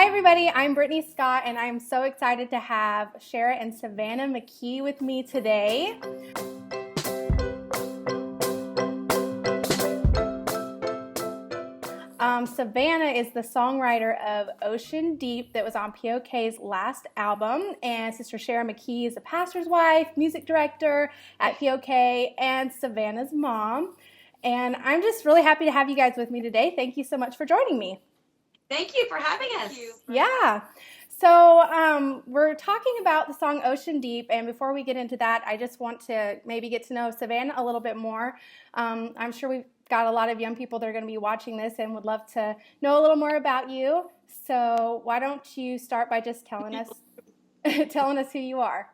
Hi everybody, I'm Brittany Scott and I'm so excited to have Shara and Savannah McKee with me today. Savannah is the songwriter of Ocean Deep that was on POK's last album, and Sister Shara McKee is a pastor's wife, music director at POK, and Savannah's mom. And I'm just really happy to have you guys with me today. Thank you so much for joining me. Thank you for having us. Yeah. So we're talking about the song Ocean Deep, and before we get into that, I just want to maybe get to know Savannah a little bit more. I'm sure we've got a lot of young people that are going to be watching this and would love to know a little more about you. So why don't you start by just telling us who you are?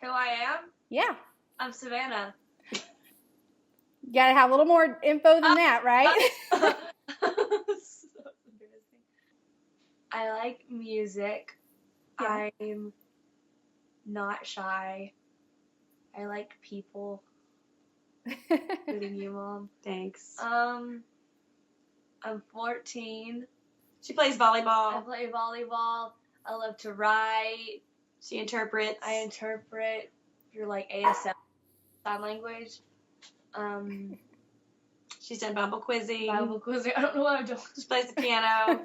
Who I am? Yeah. I'm Savannah. You got to have a little more info than that, right? I like music. Yeah. I'm not shy. I like people. Including you, Mom. Thanks. I'm 14. She plays volleyball. I play volleyball. I love to write. She interprets. I interpret through like ASL sign language. She's done Bible quizzing. I don't know what I'm doing. She plays the piano.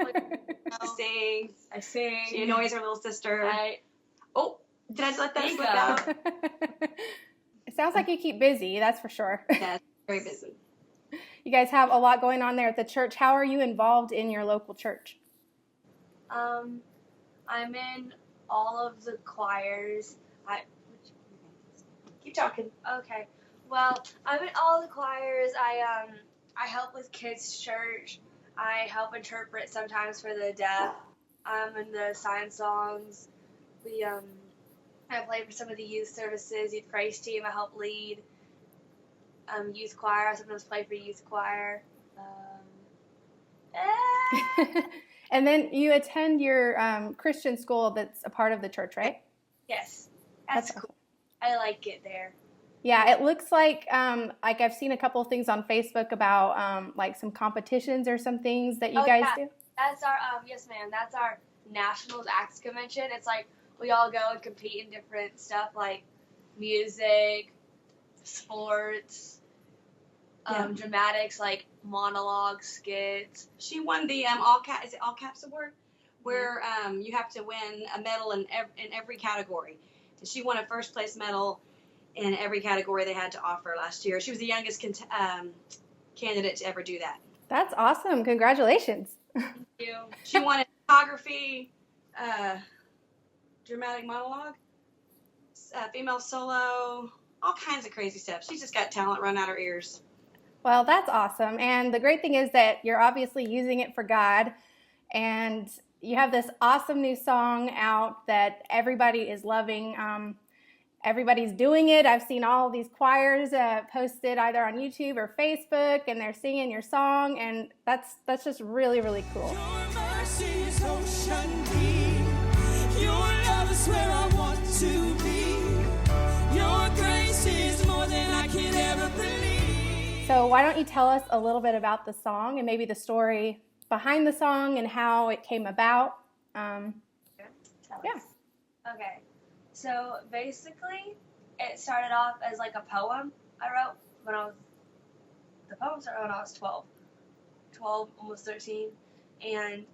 She sings. I sing. She annoys her little sister. Did I let that Speak slip up. out? It sounds like you keep busy, that's for sure. Yeah, very busy. You guys have a lot going on there at the church. How are you involved in your local church? I'm in all of the choirs. Keep talking. Okay. Well, I'm in all the choirs. I help with kids' church. I help interpret sometimes for the deaf. I'm in the sign songs. I play for some of the youth services, youth praise team. I help lead. Youth choir. I sometimes play for youth choir. And then you attend your Christian school that's a part of the church, right? Yes, that's cool. I like it there. Yeah, it looks like I've seen a couple of things on Facebook about like some competitions or some things that you guys do. That's our yes, ma'am. That's our Nationals Acts Convention. It's like we all go and compete in different stuff like music, sports, dramatics like monologues, skits. She won the all caps award, where you have to win a medal in every category. And she won a first place medal in every category they had to offer last year. She was the youngest candidate to ever do that. That's awesome. Congratulations. Thank you. She won in photography, dramatic monologue, female solo, all kinds of crazy stuff. She's just got talent run out her ears. Well, that's awesome. And the great thing is that you're obviously using it for God. And you have this awesome new song out that everybody is loving. Everybody's doing it. I've seen all these choirs posted either on YouTube or Facebook, and they're singing your song, and that's just really, really cool. Your mercy is ocean deep. Your love is where I want to be. Your grace is more than I can ever believe. So why don't you tell us a little bit about the song and maybe the story behind the song and how it came about? Yeah. Okay. So basically, it started off as like a poem I wrote the poem started when I was 12, almost 13, and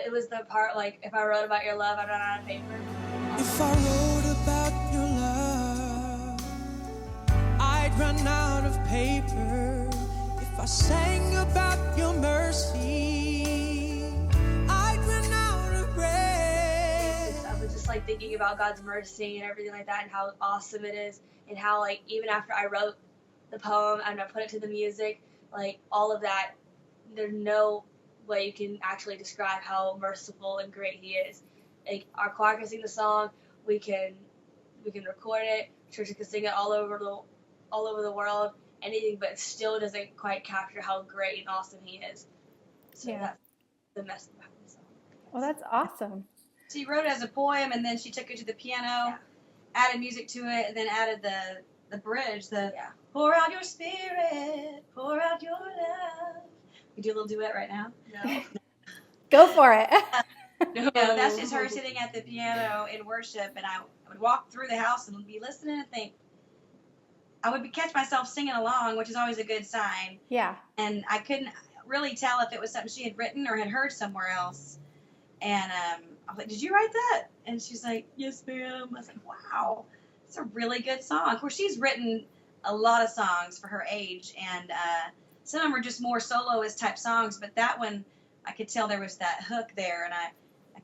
it was the part like, if I wrote about your love, I'd run out of paper. If I wrote about your love, I'd run out of paper. If I sang about your mercy, I'd run out of breath. I was just like thinking about God's mercy and everything like that, and how awesome it is, and how like even after I wrote the poem and I put it to the music, like all of that, there's no way you can actually describe how merciful and great He is. Like our choir can sing the song, we can record it, churches can sing it all over the world, anything, but it still doesn't quite capture how great and awesome He is. So that's the message behind the song. Well, that's awesome. She wrote it as a poem, and then she took it to the piano, added music to it, and then added the bridge, pour out your spirit, pour out your love. We do a little duet right now. No. Go for it. No, that's just her sitting at the piano in worship, and I would walk through the house and be listening and think. I would catch myself singing along, which is always a good sign. Yeah. And I couldn't really tell if it was something she had written or had heard somewhere else. And I was like, "Did you write that?" And she's like, "Yes, ma'am." I was like, "Wow, it's a really good song." Of course, she's written a lot of songs for her age, and some of them are just more soloist type songs. But that one, I could tell there was that hook there, and I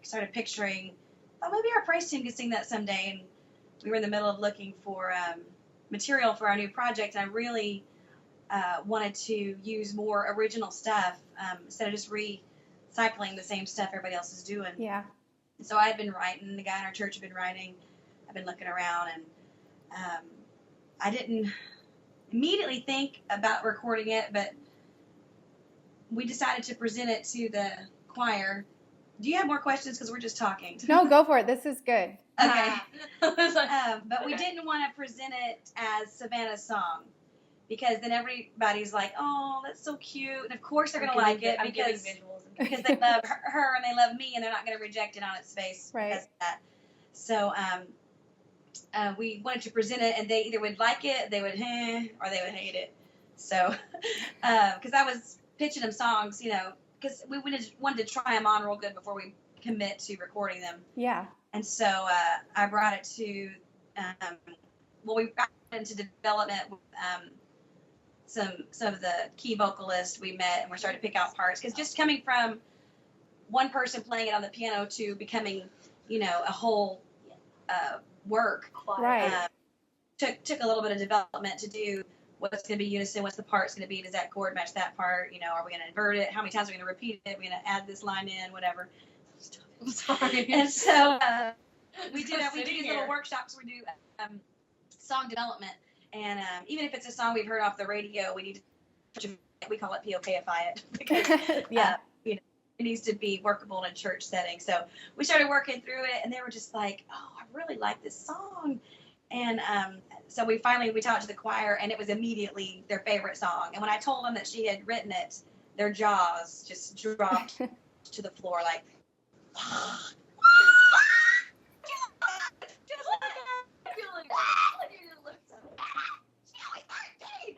started picturing, oh, maybe our praise team could sing that someday. And we were in the middle of looking for material for our new project, and I really wanted to use more original stuff instead of just recycling the same stuff everybody else is doing. Yeah. So I had been writing, the guy in our church had been writing, I've been looking around, and I didn't immediately think about recording it, but we decided to present it to the choir. Do you have more questions? Because we're just talking. No, go for it. This is good. Okay. But we didn't want to present it as Savannah's song, because then everybody's like, "Oh, that's so cute," and of course they're going to like it because they love her and they love me, and they're not going to reject it on its face because of that. So we wanted to present it, and they either would like it, they would or they would hate it. So because I was pitching them songs, because we wanted to try them on real good before we commit to recording them. Yeah. And so I brought it to, we got into development with some of the key vocalists we met, and we started to pick out parts. Because just coming from one person playing it on the piano to becoming, a whole work, Right. Took a little bit of development to do what's going to be unison, what's the part's going to be, does that chord match that part, are we going to invert it, how many times are we going to repeat it, are we going to add this line in, whatever. I'm sorry. And so we do these little workshops. We do song development, and even if it's a song we've heard off the radio, we call it POKify it because it needs to be workable in a church setting. So we started working through it, and they were just like, "Oh, I really like this song," and so we talked to the choir, and it was immediately their favorite song. And when I told them that she had written it, their jaws just dropped to the floor like.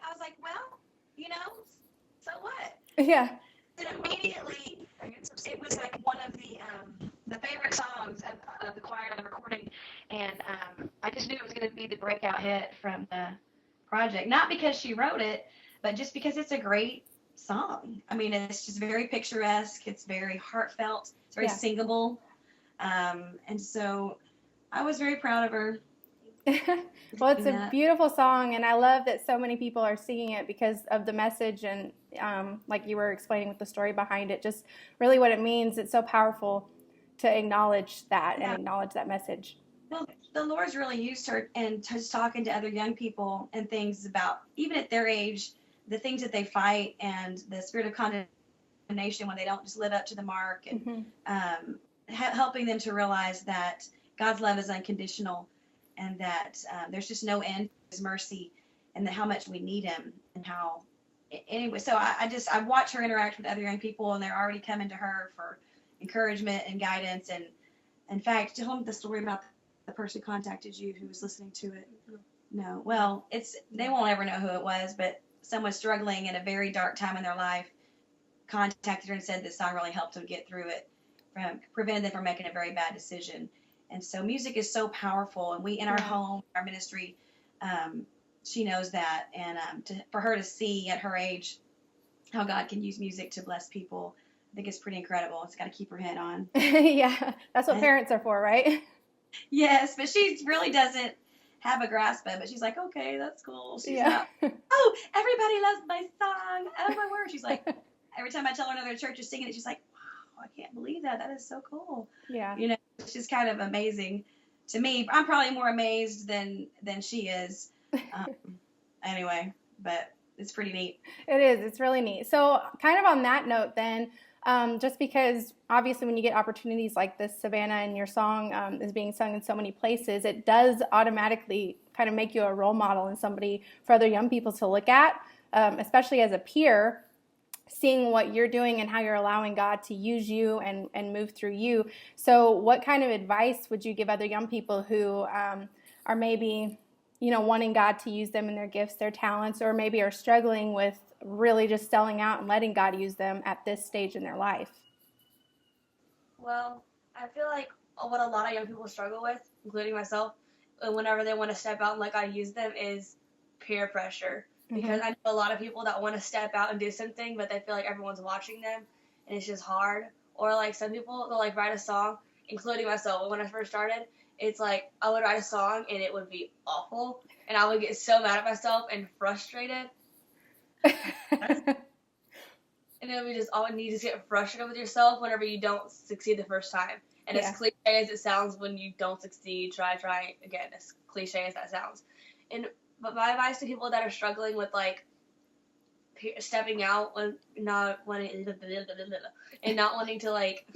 I was like, well, so what? Yeah. And immediately, it was like one of the favorite songs of the choir and the recording, and I just knew it was going to be the breakout hit from the project. Not because she wrote it, but just because it's a great song. I mean, it's just very picturesque. It's very heartfelt. It's very singable. And so I was very proud of her. Well, it's a beautiful song, and I love that so many people are singing it because of the message and like you were explaining with the story behind it, just really what it means. It's so powerful to acknowledge that and acknowledge that message. Well, the Lord's really used her, and just talking to other young people and things about, even at their age, the things that they fight and the spirit of condemnation when they don't just live up to the mark, and helping them to realize that God's love is unconditional, and that there's just no end to His mercy, and how much we need Him, and how. Anyway, so I watch her interact with other young people, and they're already coming to her for encouragement and guidance. And in fact, tell them the story about the person who contacted you who was listening to it. No, well, they won't ever know who it was, but someone struggling in a very dark time in their life contacted her and said this song really helped them get through it, prevented them from making a very bad decision. And so music is so powerful, and we in our home, our ministry, she knows that, and for her to see at her age how God can use music to bless people, I think it's pretty incredible. It's got to keep her head on. Yeah, that's what parents are for, right? Yes, but she really doesn't have a grasp of it. She's like, okay, that's cool. She's not, oh, everybody loves my song. Oh, my word. She's like, every time I tell her another church is singing it, she's like, wow, I can't believe that. That is so cool. Yeah. It's just kind of amazing to me. I'm probably more amazed than she is. Anyway, but it's pretty neat. It is. It's really neat. So kind of on that note then, just because obviously when you get opportunities like this, Savannah, and your song is being sung in so many places, it does automatically kind of make you a role model and somebody for other young people to look at, especially as a peer. seeing what you're doing and how you're allowing God to use you and move through you. So what kind of advice would you give other young people who are maybe, wanting God to use them in their gifts, their talents, or maybe are struggling with really just selling out and letting God use them at this stage in their life? Well, I feel like what a lot of young people struggle with, including myself, whenever they want to step out and let God use them, is peer pressure. Because I know a lot of people that want to step out and do something, but they feel like everyone's watching them, and it's just hard. Or like some people, they'll like write a song, including myself. When I first started, it's like I would write a song and it would be awful, and I would get so mad at myself and frustrated. And it would be just all you just get frustrated with yourself whenever you don't succeed the first time. And as cliche as it sounds, when you don't succeed, try again. As cliche as that sounds. But my advice to people that are struggling with like stepping out and not wanting to like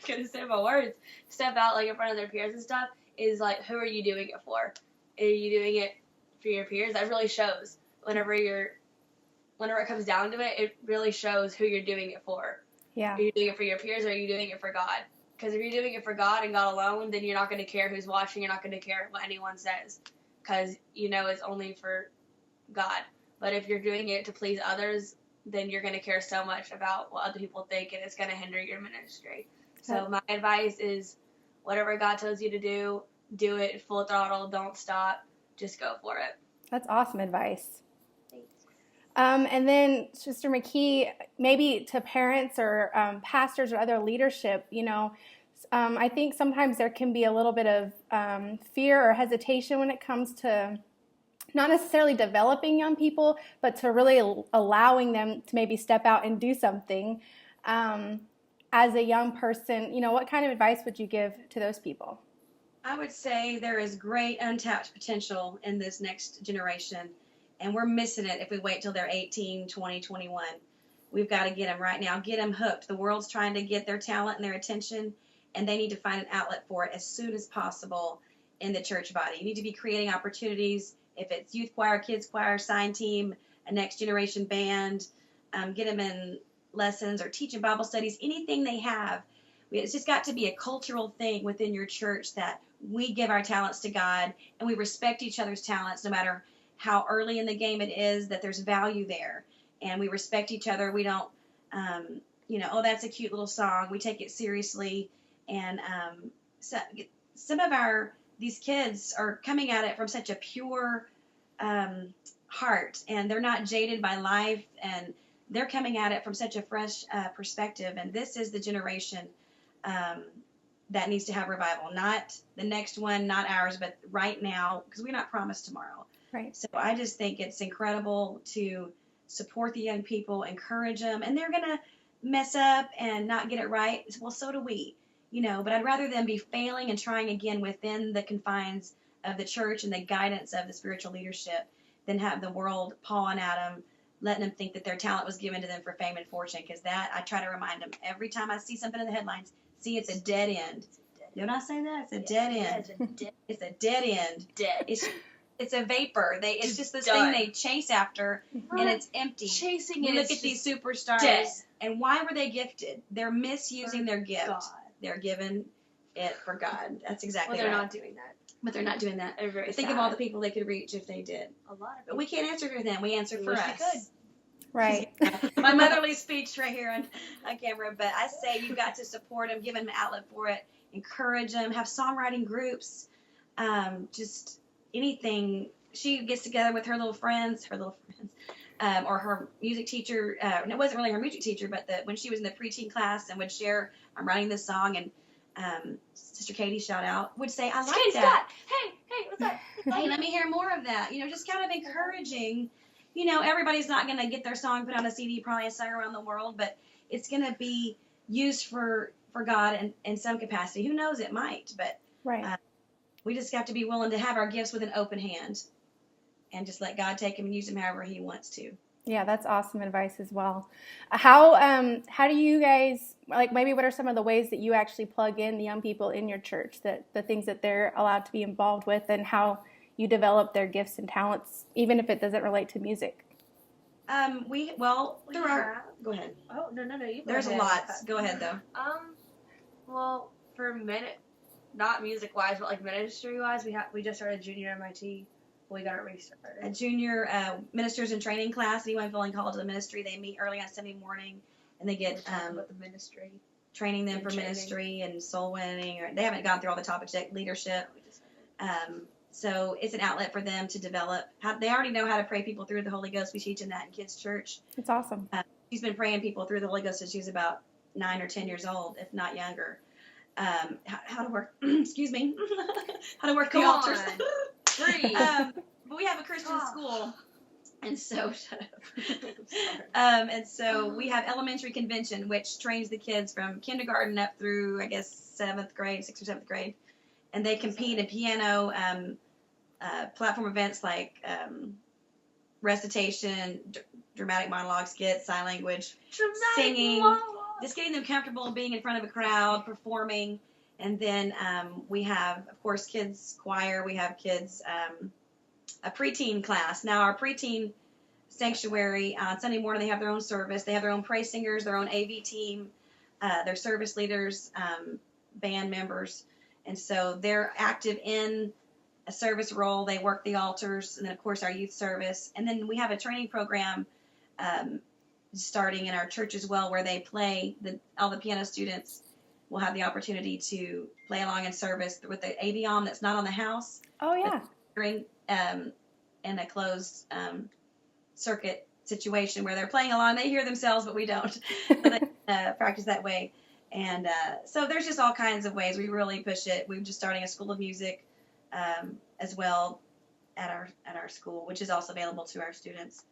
couldn't say my words, step out like in front of their peers and stuff, is like, who are you doing it for? Are you doing it for your peers? That really shows whenever it comes down to it. It really shows who you're doing it for. Yeah. Are you doing it for your peers, or are you doing it for God? Because if you're doing it for God and God alone, then you're not going to care who's watching. You're not going to care what anyone says, because it's only for God. But if you're doing it to please others, then you're going to care so much about what other people think, and it's going to hinder your ministry. So my advice is, whatever God tells you to do it full throttle. Don't stop. Just go for it. That's awesome advice. Thanks. And then, Sister McKee, maybe to parents or pastors or other leadership, I think sometimes there can be a little bit of fear or hesitation when it comes to not necessarily developing young people, but to really allowing them to maybe step out and do something. As a young person, what kind of advice would you give to those people? I would say there is great untapped potential in this next generation, and we're missing it if we wait till they're 18, 20, 21. We've got to get them right now, get them hooked. The world's trying to get their talent and their attention, and they need to find an outlet for it as soon as possible in the church body. You need to be creating opportunities, if it's youth choir, kids choir, sign team, a next generation band, get them in lessons or teaching Bible studies, anything they have. It's just got to be a cultural thing within your church that we give our talents to God and we respect each other's talents no matter how early in the game it is, that there's value there. And we respect each other. We don't, oh, that's a cute little song. We take it seriously. And so some of these kids are coming at it from such a pure heart, and they're not jaded by life, and they're coming at it from such a fresh perspective. And this is the generation that needs to have revival, not the next one, not ours, but right now, because we're not promised tomorrow. Right. So I just think it's incredible to support the young people, encourage them, and they're going to mess up and not get it right. Well, so do we, but I'd rather them be failing and trying again within the confines of the church and the guidance of the spiritual leadership than have the world pawing at them, letting them think that their talent was given to them for fame and fortune, because that, I try to remind them every time I see something in the headlines, it's a dead end. Don't I say that? It's a dead end. It's a dead end. Dead. It's a vapor. It's just this thing they chase after, and it's empty. Chasing you it. Look at these superstars, dead. And why were they gifted? They're misusing their gift. God. They're giving it for God. That's exactly they're right. not doing that. But they're not doing that. But think of all the people they could reach if they did. A lot of But we can't answer for them. We answer for wish we us. could. right. My motherly speech right here on camera. But I say you've got to support them, give them an outlet for it, encourage them, have songwriting groups, just anything. She gets together with her little friends, or her music teacher. And it wasn't really her music teacher, but when she was in the preteen class and would share, I'm writing this song, and Sister Katie, shout out, would say, I like Katie that. Scott. Hey, what's up? Hey, let me hear more of that. Just kind of encouraging. Everybody's not going to get their song put on a CD, probably and sung around the world, but it's going to be used for God in some capacity. Who knows? It might, but Right. We just have to be willing to have our gifts with an open hand and just let God take them and use them however He wants to. Yeah, that's awesome advice as well. How do you guys, maybe what are some of the ways that you actually plug in the young people in your church, that the things that they're allowed to be involved with, and how you develop their gifts and talents, even if it doesn't relate to music? Go ahead. Oh, no, you go There's ahead. lots. Go ahead, though. Well, for not music-wise, but like ministry-wise, we just started junior MIT. We got it restarted. A junior ministers in training class. Anyone feeling called to the ministry, they meet early on Sunday morning, and they get with the ministry. training them And for training. ministry and soul winning. Or they haven't gone through all the topics yet. Leadership. So it's an outlet for them to develop. They already know how to pray people through the Holy Ghost. We teach them that in kids' church. It's awesome. She's been praying people through the Holy Ghost since she was about 9 or 10 years old, if not younger. How to work, excuse me, how to work the altars. Free. But we have a Christian school, and so shut up. And so we have elementary convention, which trains the kids from kindergarten up through, I guess, 6th or 7th grade, and they compete in piano, platform events like recitation, dramatic monologue, skits, sign language, singing. Just getting them comfortable being in front of a crowd, performing. And then we have, of course, kids choir. We have kids, a preteen class. Now, our preteen sanctuary, on Sunday morning, they have their own service. They have their own praise singers, their own AV team, their service leaders, band members. And so they're active in a service role. They work the altars. And then, of course, our youth service. And then we have a training program starting in our church as well, where they play, all the piano students will have the opportunity to play along in service with the aviom that's not on the house. Oh, yeah. During in a closed circuit situation where they're playing along. They hear themselves, but we don't. So they practice that way. And so there's just all kinds of ways we really push it. We're just starting a school of music as well at our school, which is also available to our students.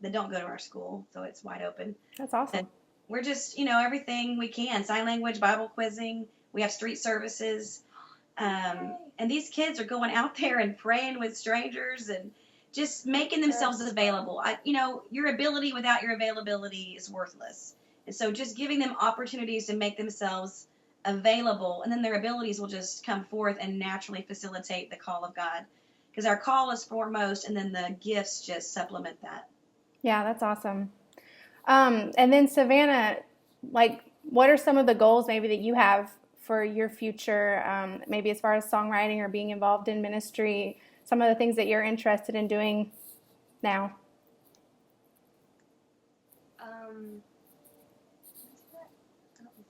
That don't go to our school, so it's wide open. That's awesome. And we're just, everything we can. Sign language, Bible quizzing. We have street services. And these kids are going out there and praying with strangers and just making themselves available. Your ability without your availability is worthless. And so just giving them opportunities to make themselves available, and then their abilities will just come forth and naturally facilitate the call of God. Because our call is foremost, and then the gifts just supplement that. Yeah, that's awesome. And then Savannah, what are some of the goals maybe that you have for your future, maybe as far as songwriting or being involved in ministry, some of the things that you're interested in doing now?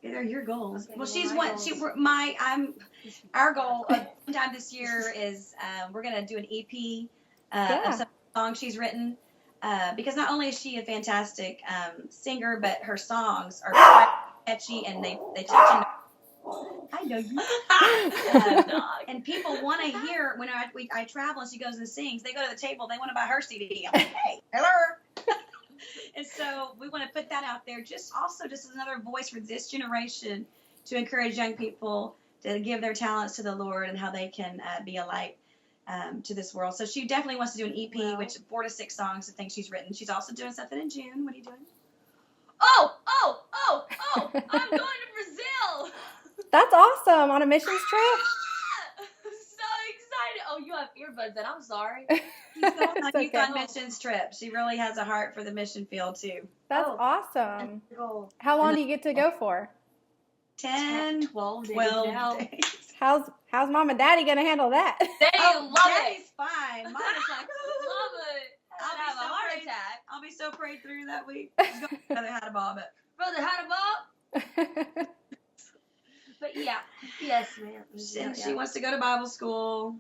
They're your goals. Okay, Well, our goal sometime this year is we're going to do an EP of some songs she's written. Because not only is she a fantastic singer, but her songs are quite catchy and they touch in. I know you. And people want to hear when I travel and she goes and sings. They go to the table. They want to buy her CD. I'm like, hey, hello. And so we want to put that out there. Just as another voice for this generation to encourage young people to give their talents to the Lord and how they can be a light to this world. So she definitely wants to do an EP, which 4 to 6 songs I think she's written. She's also doing something in June. What are you doing? Oh, I'm going to Brazil. That's awesome. On a missions trip? So excited. Oh, you have earbuds then. I'm sorry. She's going on It's youth okay. on missions trip. She really has a heart for the mission field too. That's Oh. awesome. Goal. How long do you get to go for? 10, 12 days 12 now. days. How's Mom and Daddy going to handle that? They Oh, love Daddy's it. fine. Mom is like, Love it. I'll I'll have be a so heart prayed- attack. I'll be so prayed through that week. She's going to another had a ball, but Brother Hannibal. But yeah. Yes, ma'am. she wants to go to Bible school.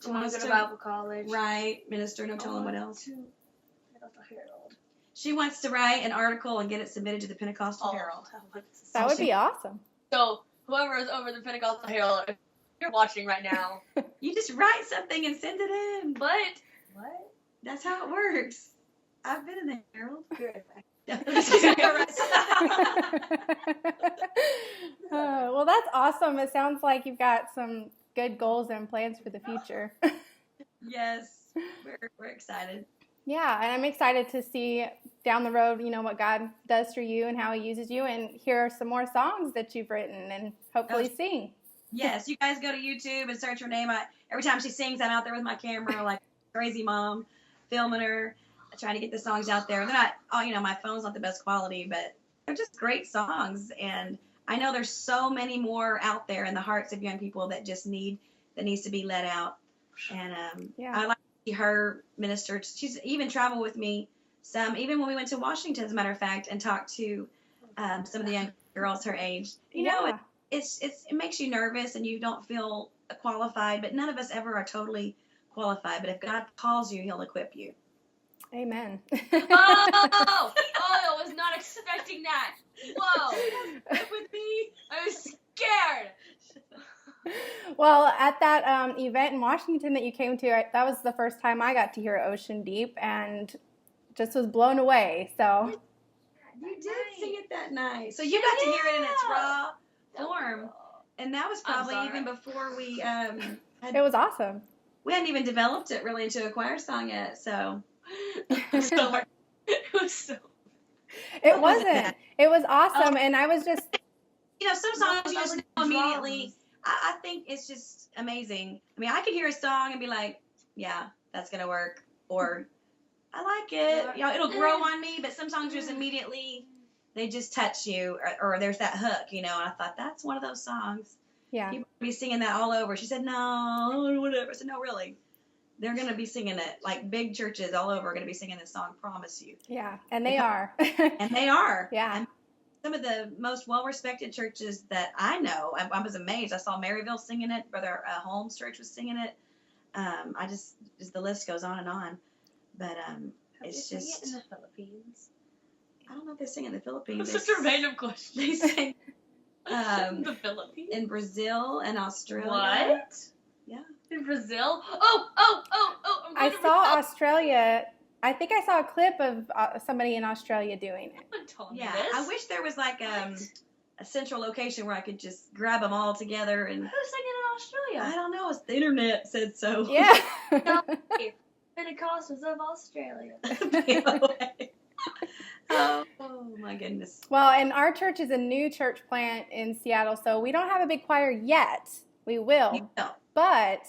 She wants to go to Bible college. Write, minister, no telling what else. To Pentecostal Herald. She wants to write an article and get it submitted to the Pentecostal Oh, Herald. That would be awesome. So whoever is over the Pentecostal Herald, if you're watching right now, You just write something and send it in. but what? That's how it works. I've been in the Herald. Well, that's awesome. It sounds like you've got some good goals and plans for the future. Yes, we're excited. Yeah, and I'm excited to see down the road, what God does for you and how He uses you, and hear some more songs that you've written and hopefully sing. Yes, you guys go to YouTube and search her name. Every time she sings, I'm out there with my camera like crazy mom, filming her. trying to get the songs out there. They're not, my phone's not the best quality, but they're just great songs. And I know there's so many more out there in the hearts of young people that needs to be let out. And I like to see her minister. She's even traveled with me some, even when we went to Washington, as a matter of fact, and talked to some of the young girls her age. It makes you nervous and you don't feel qualified, but none of us ever are totally qualified. But if God calls you, he'll equip you. Amen. I was not expecting that. Whoa. With me, I was scared. Well, at that event in Washington that you came to, that was the first time I got to hear Ocean Deep and just was blown away. So you did sing it that night. So you got to hear it in its raw form. And that was probably even before we it was awesome. We hadn't even developed it really into a choir song yet, so it wasn't. It was awesome, and I was just some songs you just know immediately. I think it's just amazing. I mean, I could hear a song and be like, yeah, that's gonna work, or I like it. It'll grow on me, but some songs just immediately they just touch you, or there's that hook, and I thought that's one of those songs. Yeah. People be singing that all over. She said, no, whatever. I said, no, really. They're going to be singing it. Like big churches all over are going to be singing this song, promise you. Yeah, and they are. And they are. Yeah. And some of the most well-respected churches that I know, I was amazed. I saw Maryville singing it. Brother Holmes Church was singing it. The list goes on and on. But it's just. Sing it in the Philippines? I don't know if they sing in the Philippines. That's such a random question. They sing the Philippines? in Brazil and Australia. What? Yeah. In Brazil? I saw Australia. I think I saw a clip of somebody in Australia doing it. Yeah, I wish there was like a central location where I could just grab them all together. And who's singing in Australia? I don't know. It's the internet said so. Yeah. Pentecostals of Australia. Oh my goodness. Well, and our church is a new church plant in Seattle, so we don't have a big choir yet. We will. No. But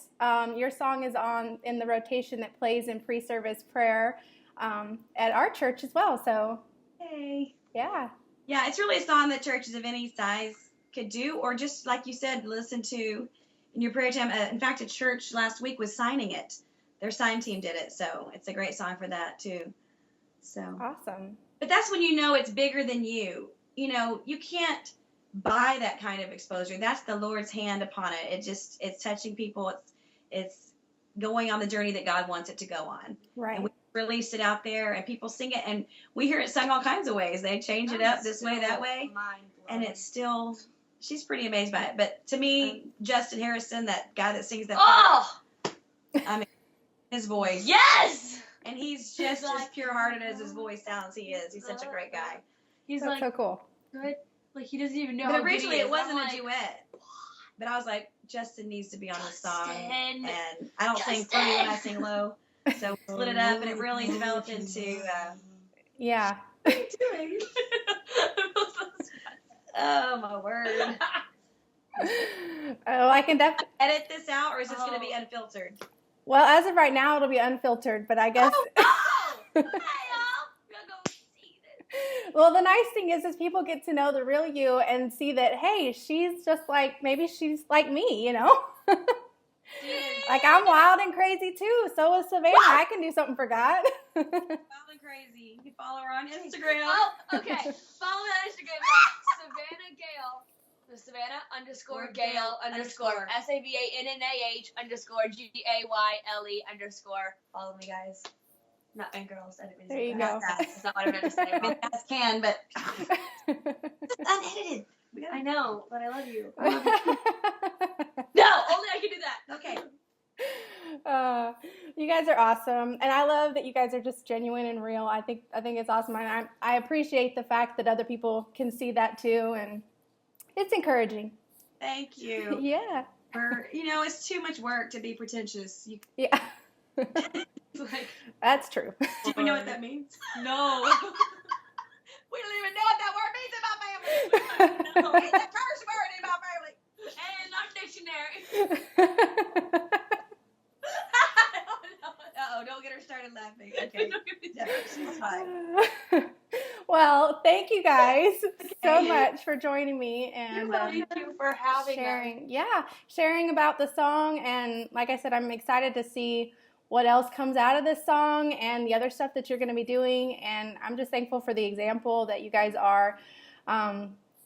your song is in the rotation that plays in pre-service prayer at our church as well. So, hey. Yeah. Yeah, it's really a song that churches of any size could do, or just like you said, listen to in your prayer time. In fact, a church last week was signing it. Their sign team did it, so it's a great song for that too. So awesome. But that's when you know it's bigger than you. You can't buy that kind of exposure. That's the Lord's hand upon it. It's touching people. It's going on the journey that God wants it to go on. Right. And we released it out there, and people sing it, and we hear it sung all kinds of ways. They change it up this way, that way, and it's still. She's pretty amazed by it. But to me, Justin Harrison, that guy that sings that part, I mean, his voice. Yes. And he's just as pure-hearted as his voice sounds. He is. He's such a great guy. He's That's so cool. Good. Like he doesn't even know. But originally it wasn't a duet. But I was like, Justin needs to be on the song. And I don't sing funny when I sing low. So we split it up, and it really developed into. Yeah. What are you doing? Oh my word. Oh, I can definitely edit this out, or is this going to be unfiltered? Well, as of right now, it'll be unfiltered, but I guess. Hey, y'all. We're going to see this. Well, the nice thing is people get to know the real you and see that, hey, she's just maybe she's like me, Like, I'm wild and crazy, too. So is Savannah. I can do something for God. Wild and crazy. You follow her on Instagram. Oh, okay. Follow me on Instagram. Savannah Gale. Savannah_Gale_ SAVANNAH_GAYLE_. Follow me, guys. Not fangirls. I didn't mean to There say you that. go. That's not what I meant to say. Guys can, but it's unedited. I know, but I love you. I love you. No, only I can do that. Okay. You guys are awesome, and I love that you guys are just genuine and real. I think it's awesome, and I appreciate the fact that other people can see that too, and it's encouraging. Thank you. Yeah. It's too much work to be pretentious. Yeah. That's true. Do you know what that means? No. We don't even know what that word means in my family. No, it's a curse word in my family. And not dictionary. Uh-oh, don't get her started laughing. Okay. thank you guys so much for joining me and Thank you for having sharing. Yeah, sharing about the song. And like I said, I'm excited to see what else comes out of this song and the other stuff that you're going to be doing. And I'm just thankful for the example that you guys are,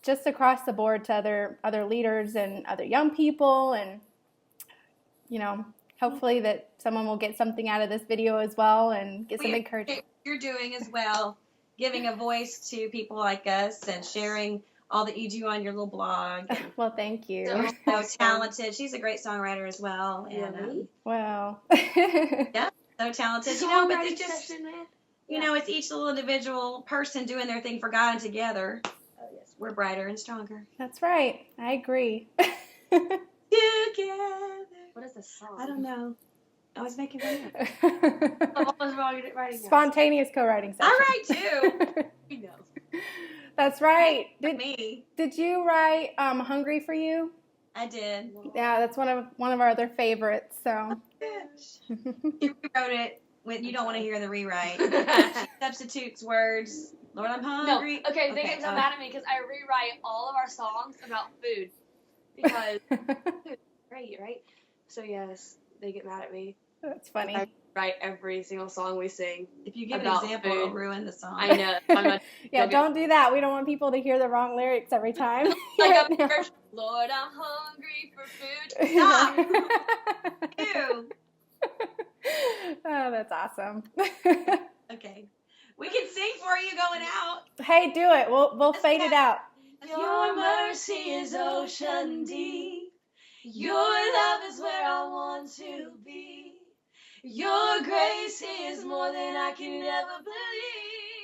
just across the board to other leaders and other young people. And hopefully that someone will get something out of this video as well and get some encouragement. You're doing as well, giving a voice to people like us and sharing all that you do on your little blog. Well, thank you. So talented. She's a great songwriter as well. And Wow. yeah, so talented. But it's just, man. it's each little individual person doing their thing for God, and together, Oh, yes. we're brighter and stronger. That's right. I agree. Together. What is this song? I don't know. I was making fun of it. What was wrong with writing that? Spontaneous co-writing session. I write too. We know. That's right. Did you write "Hungry for You"? I did. Yeah, that's one of our other favorites. So You rewrote it when you don't want to hear the rewrite. She substitutes words. Lord, I'm hungry. No. Okay, they get so mad at me because I rewrite all of our songs about food because food is great, right? So yes, they get mad at me. That's funny. I write every single song we sing. If you give an about example, food. it'll ruin the song. I know. Yeah, don't do that. We don't want people to hear the wrong lyrics every time. Like a version, Lord, I'm hungry for food. Stop. Ew. Oh, that's awesome. Okay. We can sing for you going out. Hey, do it. We'll fade it out. Your mercy is ocean deep. Your love is where I want to be. Your grace is more than I can ever believe.